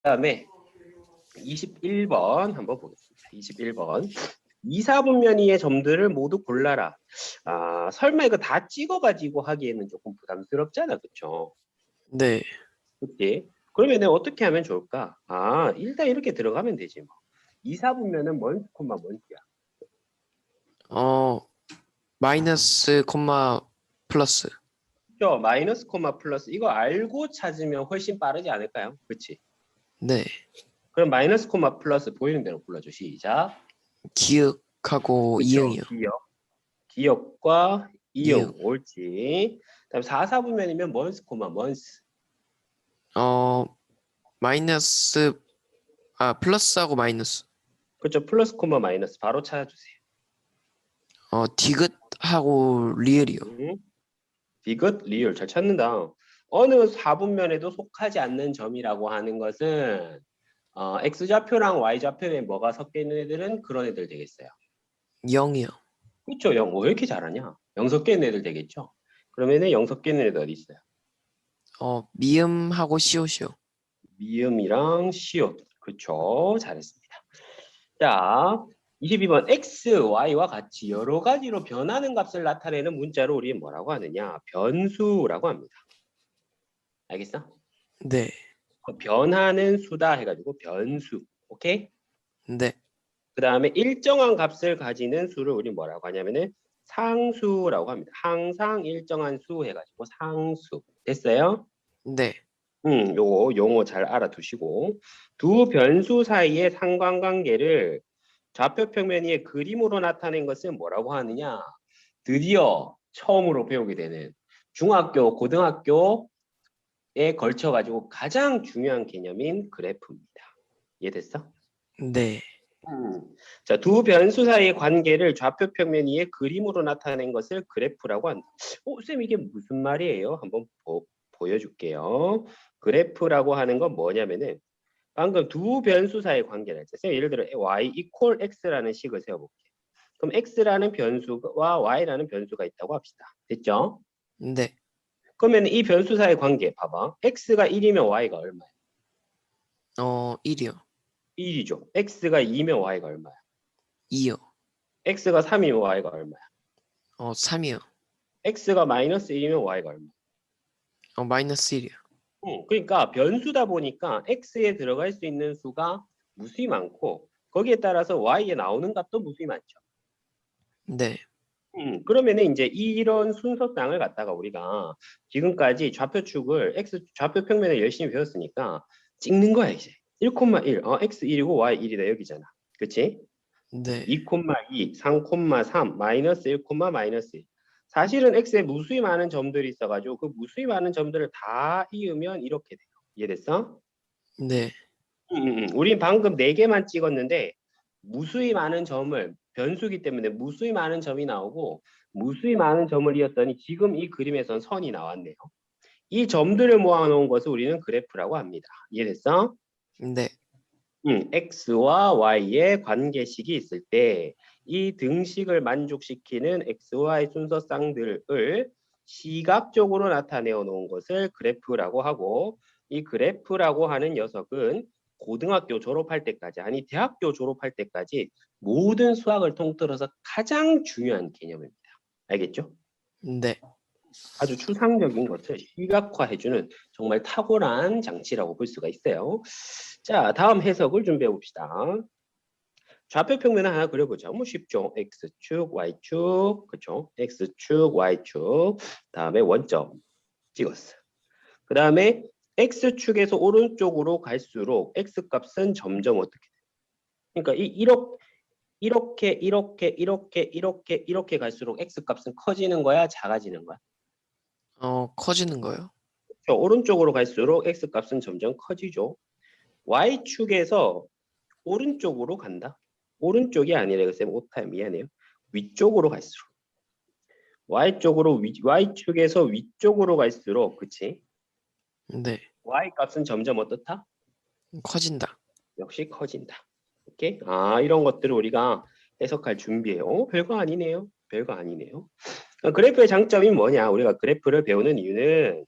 다음에 21번 한번 보겠습니다. 21번. 2, 4분면이의 점들을 모두 골라라. 설마 이거 다 찍어가지고 하기에는 조금 부담스럽잖아. 그쵸? 네. 그치? 그러면 어떻게 하면 좋을까? 일단 이렇게 들어가면 되지 뭐. 2, 4분면은 뭔 콤마 뭔지야. 마이너스 콤마 플러스. 그죠? 마이너스 콤마 플러스 이거 알고 찾으면 훨씬 빠르지 않을까요? 그치? 네. 그럼 마이너스 콤마 플러스 보이는 대로 불러줘. 시작. 기억하고 그쵸? 이응이요. 기억과 이응. 이응. 옳지. 다음 4, 4분면이면 먼스 콤마 먼스. 마이너스 플러스하고 마이너스. 그렇죠. 플러스 콤마 마이너스 바로 찾아주세요. 디귿하고 리을이요. 디귿, 리을 잘 찾는다. 어느 4분면에도 속하지 않는 점이라고 하는 것은 x좌표랑 y좌표에 뭐가 섞여 있는 애들은 그런 애들 되겠어요. 0이요. 그렇죠. 0. 왜 이렇게 잘하냐? 0 섞여 있는 애들 되겠죠. 그러면은 0 섞여 있는 애들 어디 있어요? 미음하고 시옷이요. 미음이랑 시옷. 그렇죠. 잘했습니다. 자, 22번 x, y와 같이 여러 가지로 변하는 값을 나타내는 문자로 우리는 뭐라고 하느냐? 변수라고 합니다. 알겠어? 네. 변하는 수다 해가지고 변수. 오케이? 네. 그 다음에 일정한 값을 가지는 수를 우리 뭐라고 하냐면은 상수라고 합니다. 항상 일정한 수 해가지고 상수. 됐어요? 네. 요거 용어 잘 알아두시고 두 변수 사이의 상관관계를 좌표 평면 위에 그림으로 나타낸 것은 뭐라고 하느냐? 드디어 처음으로 배우게 되는 중학교, 고등학교에 걸쳐가지고 가장 중요한 개념인 그래프입니다. 이해됐어? 네. 자, 두 변수 사이의 관계를 좌표 평면 위에 그림으로 나타낸 것을 그래프라고 한다. 쌤 이게 무슨 말이에요? 한번 보여줄게요. 그래프라고 하는 건 뭐냐면은 방금 두 변수 사이의 관계를 했어요. 예를 들어 y equal x라는 식을 세워볼게요. 그럼 x라는 변수와 y라는 변수가 있다고 합시다. 됐죠? 네. 그러면 이 변수 사이의 관계 봐봐. x가 1이면 y가 얼마야? 1이요. 1이죠. x가 2면 y가 얼마야? 2요. x가 3이면 y가 얼마야? 3이요. x가 마이너스 1이면 y가 얼마야? 마이너스 1이요. 그러니까 변수다 보니까 x에 들어갈 수 있는 수가 무수히 많고 거기에 따라서 y에 나오는 값도 무수히 많죠. 네. 그러면은 이제 이런 순서상을 갖다가 우리가 지금까지 좌표축을 x 좌표 평면을 열심히 배웠으니까 찍는 거야 이제. 1,1 x 1이고 y 1이다 여기잖아. 그치? 네. 2,2 3,3 마이너스 1, 마이너스 1. 사실은 x에 무수히 많은 점들이 있어가지고 그 무수히 많은 점들을 다 이으면 이렇게 돼요. 이해됐어? 네. 우린 방금 4개만 찍었는데 무수히 많은 점을 변수기 때문에 무수히 많은 점이 나오고 무수히 많은 점을 이었더니 지금 이 그림에선 선이 나왔네요. 이 점들을 모아놓은 것을 우리는 그래프라고 합니다. 이해됐어? 네. x와 y의 관계식이 있을 때 이 등식을 만족시키는 x, y 순서쌍들을 시각적으로 나타내어 놓은 것을 그래프라고 하고 이 그래프라고 하는 녀석은 고등학교 졸업할 때까지 아니 대학교 졸업할 때까지 모든 수학을 통틀어서 가장 중요한 개념입니다. 알겠죠? 네. 아주 추상적인 것을 시각화해주는 정말 탁월한 장치라고 볼 수가 있어요. 자, 다음 해석을 준비해 봅시다. 좌표 평면을 하나 그려보자. 뭐 쉽죠? x축, y축, 그렇죠? x축, y축. 다음에 원점 찍었어. 그 다음에 x축에서 오른쪽으로 갈수록 x값은 점점 어떻게 돼? 그러니까 이렇게 갈수록 x값은 커지는 거야, 작아지는 거야? 커지는 거요. 그렇죠? 오른쪽으로 갈수록 x값은 점점 커지죠. y축에서 오른쪽으로 간다. 오른쪽이 아니라 쌤 오타 미안해요. 위쪽으로 갈수록 y축에서 위쪽으로 갈수록 그치? 네. y 값은 점점 어떻다? 커진다. 역시 커진다. 오케이? 이런 것들을 우리가 해석할 준비해요. 별거 아니네요. 별거 아니네요. 그래프의 장점이 뭐냐? 우리가 그래프를 배우는 이유는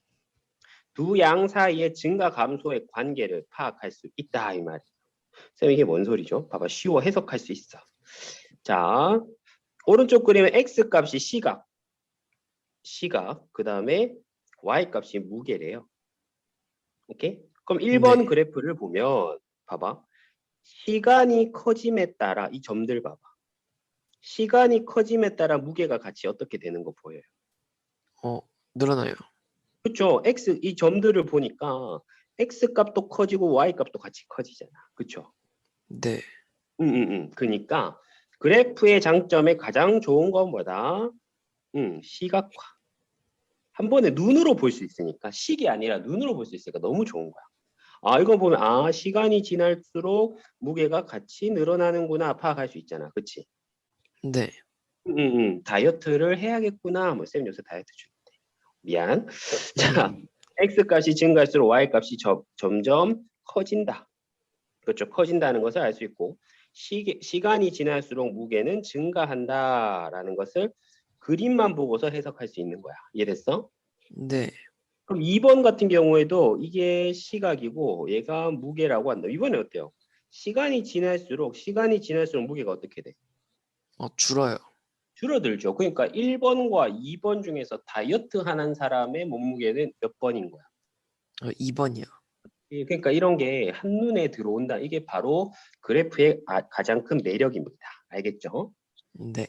두 양 사이의 증가 감소의 관계를 파악할 수 있다 이 말이에요. 쌤 이게 뭔 소리죠? 봐봐 쉬워 해석할 수 있어. 자 오른쪽 그림은 x 값이 시각 그 다음에 y 값이 무게래요. 오케이? 그럼 1번 네. 그래프를 보면 봐봐 시간이 커짐에 따라 이 점들 봐봐 시간이 커짐에 따라 무게가 같이 어떻게 되는 거 보여요? 늘어나요. 그렇죠? x 이 점들을 보니까 x 값도 커지고 y 값도 같이 커지잖아. 그렇죠? 네. 그러니까 그래프의 장점에 가장 좋은 건 뭐다? 시각화. 한 번에 눈으로 볼 수 있으니까 식이 아니라 눈으로 볼 수 있으니까 너무 좋은 거야. 아 이거 보면 아 시간이 지날수록 무게가 같이 늘어나는구나 파악할 수 있잖아. 그렇지? 네. 다이어트를 해야겠구나. 뭐 쌤 요새 다이어트 중인데. 미안. 자, 음. x 값이 증가할수록 y 값이 점점 커진다. 그렇죠. 커진다는 것을 알 수 있고 시간이 지날수록 무게는 증가한다라는 것을 그림만 보고서 해석할 수 있는 거야. 이해됐어? 네. 그럼 2번 같은 경우에도 이게 시각이고 얘가 무게라고 한다. 이번에 어때요? 시간이 지날수록 무게가 어떻게 돼? 줄어요. 줄어들죠. 그러니까 1번과 2번 중에서 다이어트 하는 사람의 몸무게는 몇 번인 거야? 2번이요. 그러니까 이런 게 한눈에 들어온다. 이게 바로 그래프의 가장 큰 매력입니다. 알겠죠? 네.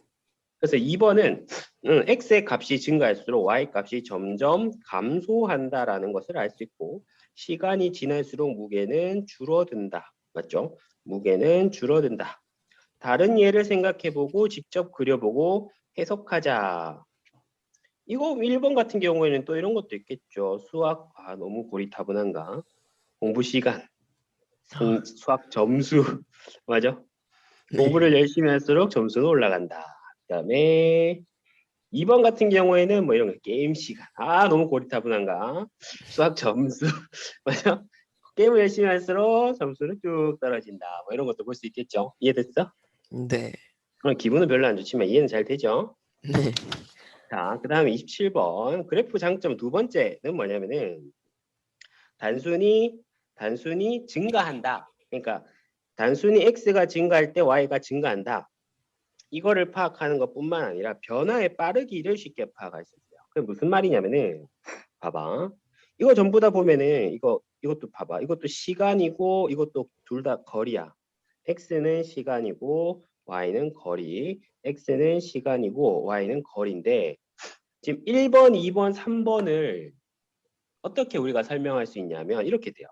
그래서 2번은 x의 값이 증가할수록 y 값이 점점 감소한다라는 것을 알 수 있고 시간이 지날수록 무게는 줄어든다. 맞죠? 무게는 줄어든다. 다른 예를 생각해보고 직접 그려보고 해석하자. 이거 1번 같은 경우에는 또 이런 것도 있겠죠. 수학 너무 고리타분한가? 공부 시간, 수학 점수 맞아? 네. 공부를 열심히 할수록 점수는 올라간다. 그다음에 2번 같은 경우에는 뭐 이런 거 게임 시간. 너무 고리타분한가? 수학 점수 맞아? 게임을 열심히 할수록 점수는 쭉 떨어진다. 뭐 이런 것도 볼 수 있겠죠. 이해됐어? 네. 기분은 별로 안 좋지만 이해는 잘 되죠? 네. 자, 그 다음에 27번 그래프 장점 두 번째는 뭐냐면은 단순히 증가한다. 그러니까 단순히 x가 증가할 때 y가 증가한다. 이거를 파악하는 것뿐만 아니라 변화의 빠르기를 쉽게 파악할 수 있어요. 그게 무슨 말이냐면은 봐봐. 이거 전부 다 보면은 이것도 봐봐. 이것도 시간이고 이것도 둘 다 거리야. x는 시간이고 y는 거리. x는 시간이고 y는 거리인데 지금 1번, 2번, 3번을 어떻게 우리가 설명할 수 있냐면 이렇게 돼요.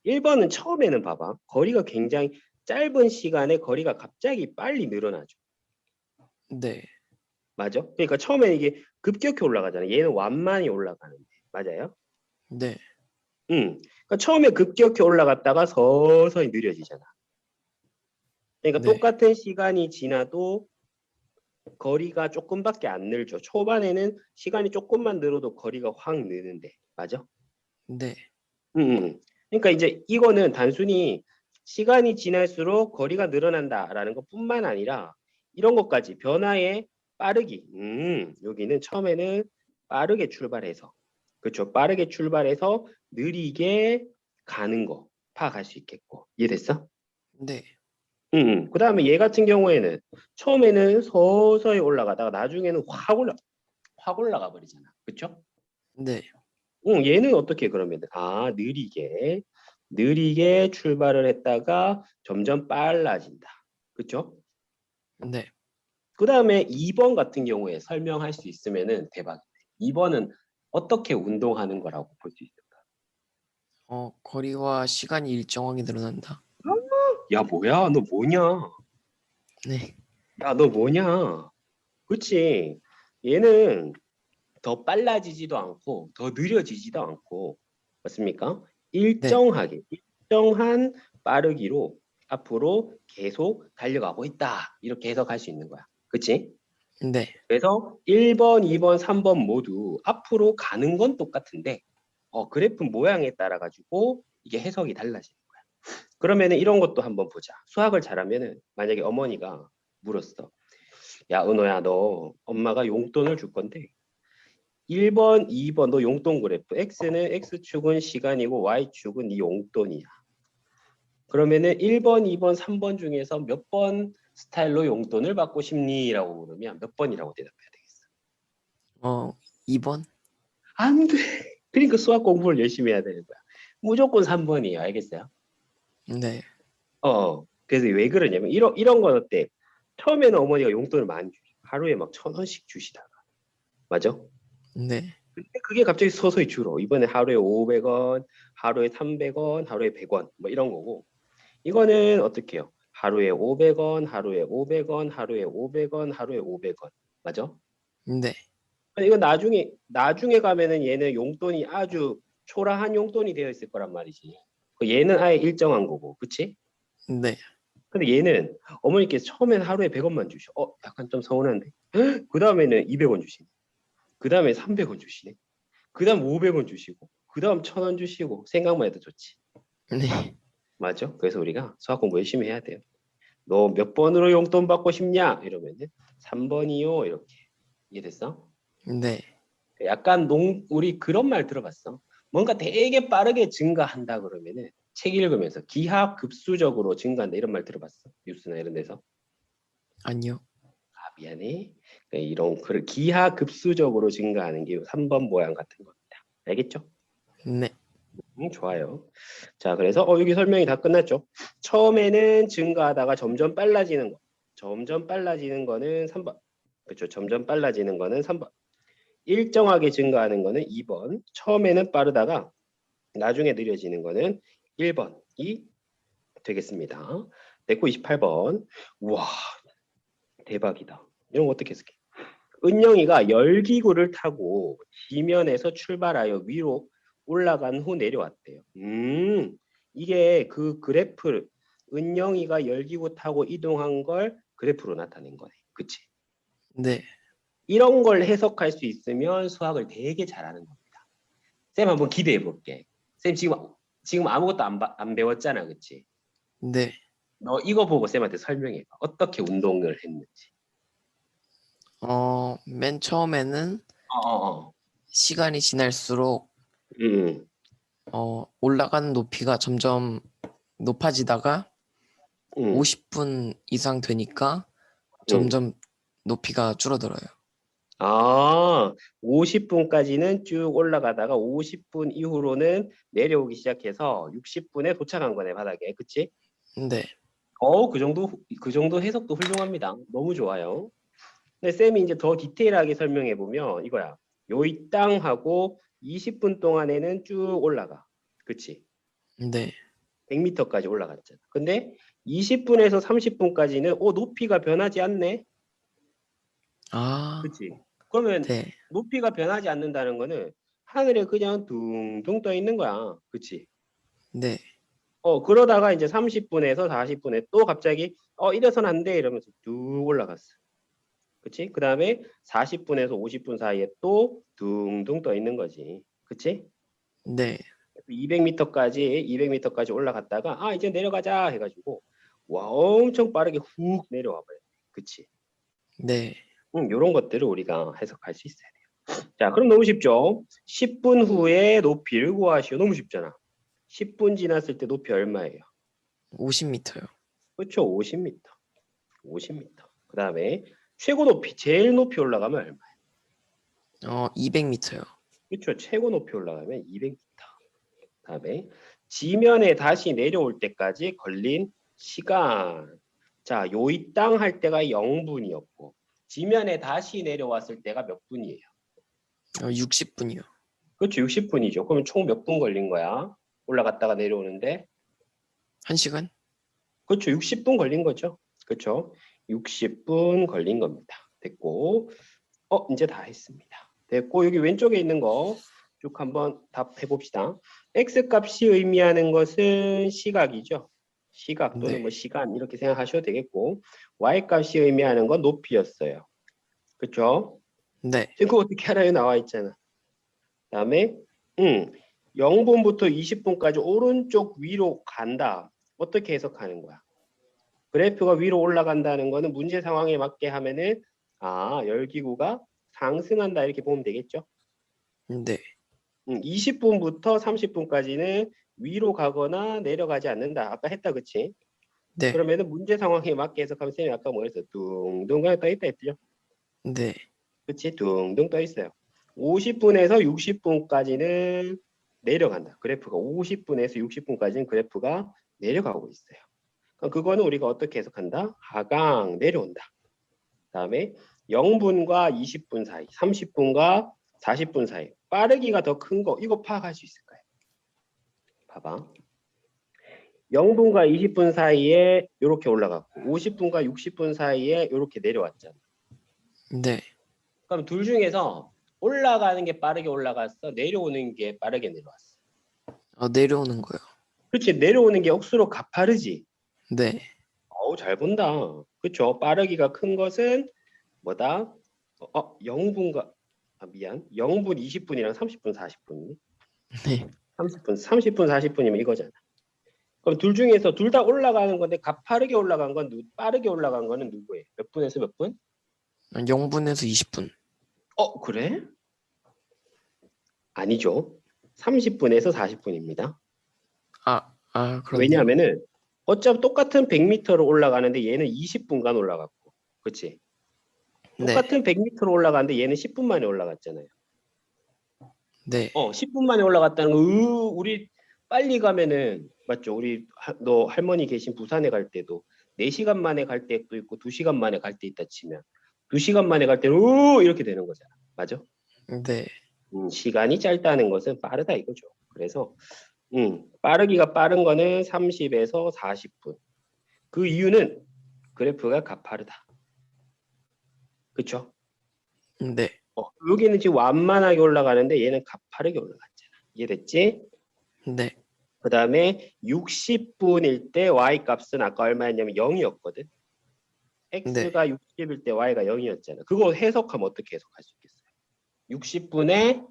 1번은 처음에는 봐봐. 거리가 굉장히 짧은 시간에 거리가 갑자기 빨리 늘어나죠. 네. 맞아? 그러니까 처음에 이게 급격히 올라가잖아. 얘는 완만히 올라가는데. 맞아요? 네. 그러니까 처음에 급격히 올라갔다가 서서히 느려지잖아. 그러니까 네. 똑같은 시간이 지나도 거리가 조금밖에 안 늘죠. 초반에는 시간이 조금만 늘어도 거리가 확 느는데. 맞아? 네. 그러니까 이제 이거는 단순히 시간이 지날수록 거리가 늘어난다라는 것뿐만 아니라 이런 것까지 변화의 빠르기. 여기는 처음에는 빠르게 출발해서 그렇죠. 빠르게 출발해서 느리게 가는 거 파악할 수 있겠고 이해됐어? 네. 그다음에 얘 같은 경우에는 처음에는 서서히 올라가다가 나중에는 확 올라가 버리잖아. 그렇죠? 네. 얘는 어떻게 그러면 느리게 출발을 했다가 점점 빨라진다. 그렇죠? 네. 그 다음에 2번 같은 경우에 설명할 수 있으면은 대박. 2번은 어떻게 운동하는 거라고 볼 수 있을까? 거리와 시간이 일정하게 늘어난다. 야 뭐야 너 뭐냐? 네. 야 너 뭐냐? 그렇지. 얘는 더 빨라지지도 않고 더 느려지지도 않고 맞습니까? 네. 일정한 빠르기로 앞으로 계속 달려가고 있다. 이렇게 해석할 수 있는 거야. 그치? 네. 그래서 1번, 2번, 3번 모두 앞으로 가는 건 똑같은데 그래프 모양에 따라 가지고 이게 해석이 달라지는 거야. 그러면은 이런 것도 한번 보자. 수학을 잘하면은 만약에 어머니가 물었어. 야, 은호야, 너 엄마가 용돈을 줄 건데 1번, 2번 너 용돈 그래프. X는 X축은 시간이고 Y축은 이 용돈이야. 그러면은 1번, 2번, 3번 중에서 몇 번 스타일로 용돈을 받고 싶니?라고 물으면 몇 번이라고 대답해야 되겠어? 2번? 안 돼. 그러니까 수학 공부를 열심히 해야 되는 거야. 무조건 3번이에요. 알겠어요? 네. 그래서 왜 그러냐면 이런 건 어때? 처음에는 어머니가 용돈을 많이 주죠. 하루에 막 1,000원씩 주시다가. 맞아? 네. 근데 그게 갑자기 서서히 줄어. 이번에 하루에 500원, 하루에 300원, 하루에 100원 뭐 이런 거고. 이거는 어떻게 해요? 하루에 500원, 하루에 500원, 하루에 500원, 하루에 500원. 맞아? 네. 이거 나중에 가면은 얘는 용돈이 아주 초라한 용돈이 되어 있을 거란 말이지. 얘는 아예 일정한 거고. 그치? 네. 근데 얘는 어머니께서 처음에는 하루에 100원만 주셔. 약간 좀 서운한데. 그 다음에는 200원 주시네. 그 다음에 300원 주시네. 그 다음 500원 주시고. 그 다음 1,000원 주시고. 생각만 해도 좋지. 네. 맞죠? 그래서 우리가 수학 공부 열심히 해야 돼요. 너 몇 번으로 용돈 받고 싶냐? 이러면은 3번이요. 이렇게. 이해됐어? 네. 약간 우리 그런 말 들어봤어. 뭔가 되게 빠르게 증가한다 그러면은 책 읽으면서 기하급수적으로 증가한다 이런 말 들어봤어? 뉴스나 이런 데서. 아니요. 미안해. 이런 기하급수적으로 증가하는 게 3번 모양 같은 겁니다. 알겠죠? 네. 좋아요. 자, 그래서 여기 설명이 다 끝났죠. 처음에는 증가하다가 점점 빨라지는 거. 점점 빨라지는 거는 3번. 그렇죠. 점점 빨라지는 거는 3번. 일정하게 증가하는 거는 2번. 처음에는 빠르다가 나중에 느려지는 거는 1번이 되겠습니다. 198번. 우와, 대박이다. 이런 거 어떻게 해석해? 은영이가 열기구를 타고 지면에서 출발하여 위로 올라간 후 내려왔대요. 이게 그 그래프 은영이가 열기구 타고 이동한 걸 그래프로 나타낸 거네. 그치? 네. 이런 걸 해석할 수 있으면 수학을 되게 잘하는 겁니다. 쌤 한번 기대해 볼게. 쌤 지금 아무것도 안 배웠잖아. 그치? 네. 너 이거 보고 쌤한테 설명해 봐. 어떻게 운동을 했는지. 맨 처음에는 어어어. 시간이 지날수록 음. 올라가는 높이가 점점 높아지다가 음. 50분 이상 되니까 점점 높이가 줄어들어요. 50분까지는 쭉 올라가다가 50분 이후로는 내려오기 시작해서 60분에 도착한 거네, 바닥에. 그치? 네. 그 정도 해석도 훌륭합니다. 너무 좋아요. 근데 쌤이 이제 더 디테일하게 설명해 보면 이거야. 요이 땅하고 20분 동안에는 쭉 올라가. 그치? 네. 100m까지 올라갔잖아. 근데 20분에서 30분까지는 높이가 변하지 않네. 아, 그치? 그러면 네. 높이가 변하지 않는다는 거는 하늘에 그냥 둥둥 떠 있는 거야. 그치? 네. 그러다가 이제 30분에서 40분에 또 갑자기 이래선 안 돼 이러면서 쭉 올라갔어. 그치? 그 다음에 40분에서 50분 사이에 또 둥둥 떠 있는 거지. 그치? 네. 200m까지 올라갔다가 이제 내려가자 해가지고 와 엄청 빠르게 훅 내려와 버려. 그치? 네. 이런 것들을 우리가 해석할 수 있어야 돼요. 자, 그럼 너무 쉽죠? 10분 후에 높이를 구하시오. 너무 쉽잖아. 10분 지났을 때 높이 얼마예요? 50m요. 그렇죠? 50m. 50m. 그 다음에 최고 높이, 제일 높이 올라가면 얼마예요? 200m요. 그렇죠? 최고 높이 올라가면 200m. 그 다음에 지면에 다시 내려올 때까지 걸린 시간. 자, 요이 땅 할 때가 0분이었고 지면에 다시 내려왔을 때가 몇 분이에요? 60분이요. 그렇죠. 60분이죠. 그러면 총 몇 분 걸린 거야? 올라갔다가 내려오는데. 1시간? 그렇죠. 60분 걸린 거죠. 그렇죠. 60분 걸린 겁니다. 됐고. 이제 다 했습니다. 됐고 여기 왼쪽에 있는 거 쭉 한번 답해 봅시다. x 값이 의미하는 것은 시각이죠. 시각 또는 네. 뭐 시간 이렇게 생각하셔도 되겠고 y 값이 의미하는 건 높이였어요. 그렇죠? 네. 지금 그거 어떻게 알아요? 나와 있잖아. 그다음에 0분부터 20분까지 오른쪽 위로 간다. 어떻게 해석하는 거야? 그래프가 위로 올라간다는 거는 문제 상황에 맞게 하면은 열기구가 상승한다 이렇게 보면 되겠죠? 네. 20분부터 30분까지는 위로 가거나 내려가지 않는다. 아까 했다, 그치? 네. 그러면은 문제 상황에 맞게 해석하면 쌤이 아까 뭐 했어? 둥둥 떠 있다 했죠? 네. 그치? 둥둥 떠 있어요. 50분에서 60분까지는 내려간다. 그래프가 50분에서 60분까지는 그래프가 내려가고 있어요. 그럼 그거는 우리가 어떻게 해석한다? 하강 내려온다. 다음에 0분과 20분 사이, 30분과 40분 사이 빠르기가 더 큰 거 이거 파악할 수 있을까요? 봐봐. 0분과 20분 사이에 이렇게 올라갔고 50분과 60분 사이에 이렇게 내려왔잖아. 네. 그럼 둘 중에서 올라가는 게 빠르게 올라갔어? 내려오는 게 빠르게 내려왔어? 내려오는 거요. 그렇지. 내려오는 게 억수로 가파르지. 네. 어우 잘 본다. 그렇죠. 빠르기가 큰 것은 뭐다? 0분과 미안. 0분 20분이랑 30분 40분. 네. 30분 40분이면 이거잖아. 그럼 둘 중에서 둘 다 올라가는 건데 가파르게 올라간 건 빠르게 올라간 거는 누구예요? 몇 분에서 몇 분? 0분에서 20분. 그래? 아니죠. 30분에서 40분입니다. 그렇네요. 왜냐하면은 어차피 똑같은 100m로 올라가는데 얘는 20분간 올라갔고. 그렇지? 네. 똑같은 100m로 올라가는데 얘는 10분 만에 올라갔잖아요. 네. 10분 만에 올라갔다는 거, 우리 빨리 가면은, 맞죠? 너 할머니 계신 부산에 갈 때도 4시간 만에 갈 때도 있고 2시간 만에 갈 때 있다 치면 2시간 만에 갈 때는, 이렇게 되는 거잖아. 맞아? 네. 시간이 짧다는 것은 빠르다 이거죠. 그래서, 빠르기가 빠른 거는 30에서 40분. 그 이유는 그래프가 가파르다. 그쵸? 네. 여기는 지금 완만하게 올라가는데 얘는 가파르게 올라갔잖아. 이해됐지? 네. 그 다음에 60분일 때 y 값은 아까 얼마였냐면 0이었거든. 네. x가 60일 때 y가 0이었잖아. 그거 해석하면 어떻게 해석할 수 있겠어요? 60분에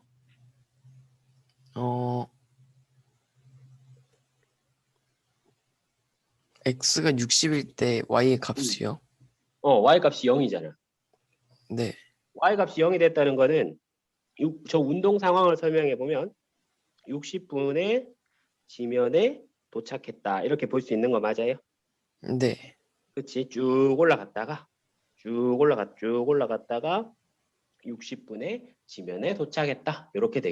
x가 60일 때 y의 값이요. y 값이 0이잖아. 네. y 값이 0이 됐다는 거는 저 운동 상황을 설명해 보면 60분에 지면에 도착했다. 이렇게 볼 수 있는 거 맞아요? 네. 그치? 쭉 올라갔다가 60분에 지면에 도착했다. 이렇게 되겠죠.